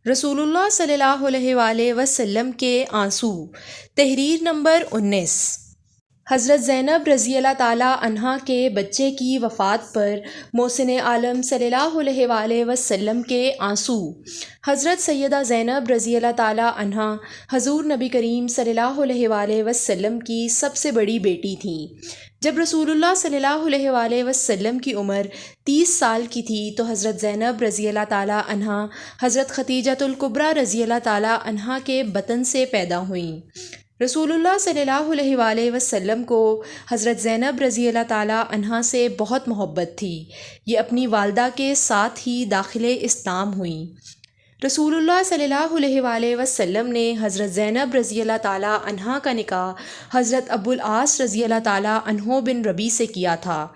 رسول اللہ صلی اللہ علیہ وآلہ وسلم کے آنسو۔ تحریر نمبر 19۔ حضرت زینب رضی اللہ تعالیٰ عنہا کے بچے کی وفات پر محسن عالم صلی اللہ علیہ وآلہ وسلم کے آنسو۔ حضرت سیدہ زینب رضی اللہ تعالیٰ عنہا حضور نبی کریم صلی اللہ علیہ وآلہ وسلم کی سب سے بڑی بیٹی تھیں۔ جب رسول اللہ صلی اللہ علیہ وآلہ وسلم کی عمر 30 سال کی تھی تو حضرت زینب رضی اللہ تعالیٰ عنہا حضرت ختیجۃ الکبریٰ رضی اللہ تعالیٰ عنہا کے بطن سے پیدا ہوئیں۔ رسول اللہ صلی اللہ علیہ وآلہ وسلم کو حضرت زینب رضی اللہ تعالیٰ عنہا سے بہت محبت تھی۔ یہ اپنی والدہ کے ساتھ ہی داخل اسلام ہوئیں۔ رسول اللہ صلی اللہ علیہ وآلہ وسلم نے حضرت زینب رضی اللہ تعالیٰ عنہا کا نکاح حضرت ابو العاص رضی اللہ تعالیٰ عنہ بن ربیع سے کیا تھا۔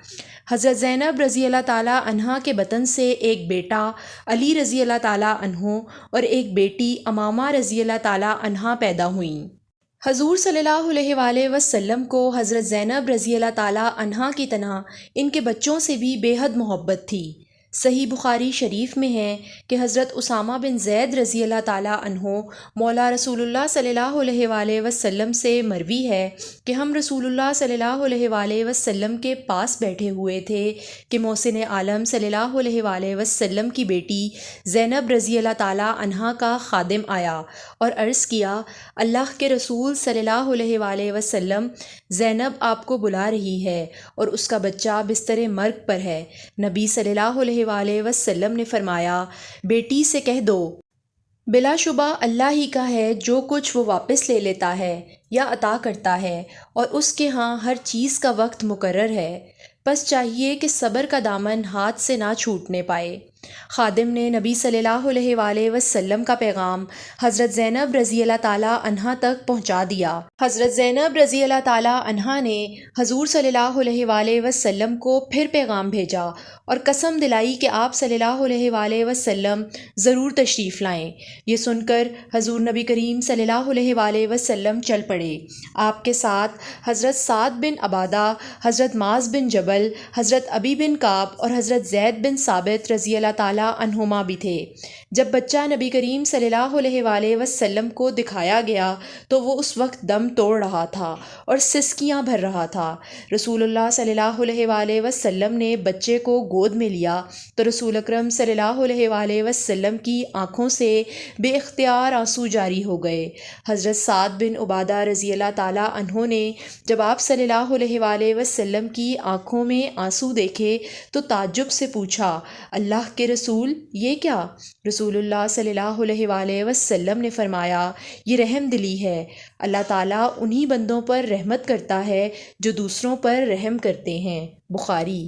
حضرت زینب رضی اللہ تعالیٰ عنہا کے بطن سے ایک بیٹا علی رضی اللہ تعالیٰ عنہ اور ایک بیٹی امامہ رضی اللہ تعالیٰ عنہا پیدا ہوئیں۔ حضور صلی اللہ علیہ وآلہ وسلم کو حضرت زینب رضی اللہ تعالیٰ عنہا کی طرح ان کے بچوں سے بھی بے حد محبت تھی۔ صحیح بخاری شریف میں ہے کہ حضرت اسامہ بن زید رضی اللہ تعالیٰ عنہ مولا رسول اللہ صلی اللہ علیہ وآلہ وسلم سے مروی ہے کہ ہم رسول اللہ صلی اللہ علیہ وآلہ وسلم کے پاس بیٹھے ہوئے تھے کہ محسن عالم صلی اللہ علیہ وآلہ وسلم کی بیٹی زینب رضی اللہ تعالیٰ عنہا کا خادم آیا اور عرض کیا، اللہ کے رسول صلی اللہ علیہ وآلہ وسلم، زینب آپ کو بلا رہی ہے اور اس کا بچہ بستر مرگ پر ہے۔ نبی صلی اللہ علیہ وآلہ وسلم نے فرمایا، بیٹی سے کہہ دو، بلا شبہ اللہ ہی کا ہے، جو کچھ وہ واپس لے لیتا ہے یا عطا کرتا ہے، اور اس کے ہاں ہر چیز کا وقت مقرر ہے، بس چاہیے کہ صبر کا دامن ہاتھ سے نہ چھوٹنے پائے۔ خادم نے نبی صلی اللہ علیہ وآلہ وسلم کا پیغام حضرت زینب رضی اللہ تعالیٰ عنہا تک پہنچا دیا۔ حضرت زینب رضی اللہ تعالیٰ عنہا نے حضور صلی اللہ علیہ وآلہ وسلم کو پھر پیغام بھیجا اور قسم دلائی کہ آپ صلی اللہ علیہ وآلہ وسلم ضرور تشریف لائیں۔ یہ سن کر حضور نبی کریم صلی اللہ علیہ وآلہ وسلم چل پڑے۔ آپ کے ساتھ حضرت سعد بن عبادہ، حضرت معاذ بن جبل، حضرت ابی بن کعب اور حضرت زید بن ثابت رضی اللہ تعالیٰ عنہما بھی تھے۔ جب بچہ نبی کریم صلی اللہ علیہ وآلہ وسلم کو دکھایا گیا تو وہ اس وقت دم توڑ رہا تھا اور سسکیاں بھر رہا تھا۔ رسول اللہ صلی اللہ علیہ وآلہ وسلم نے بچے کو گود میں لیا تو رسول اکرم صلی اللہ علیہ وآلہ وسلم کی آنکھوں سے بے اختیار آنسو جاری ہو گئے۔ حضرت سعد بن عبادہ رضی اللہ تعالیٰ عنہ نے جب آپ صلی اللہ علیہ وآلہ وسلم کی آنکھوں میں آنسو دیکھے تو تعجب سے پوچھا، اللہ کے رسول، یہ کیا؟ رسول اللہ صلی اللہ علیہ وآلہ وسلم نے فرمایا، یہ رحم دلی ہے۔ اللہ تعالیٰ انہی بندوں پر رحمت کرتا ہے جو دوسروں پر رحم کرتے ہیں۔ بخاری۔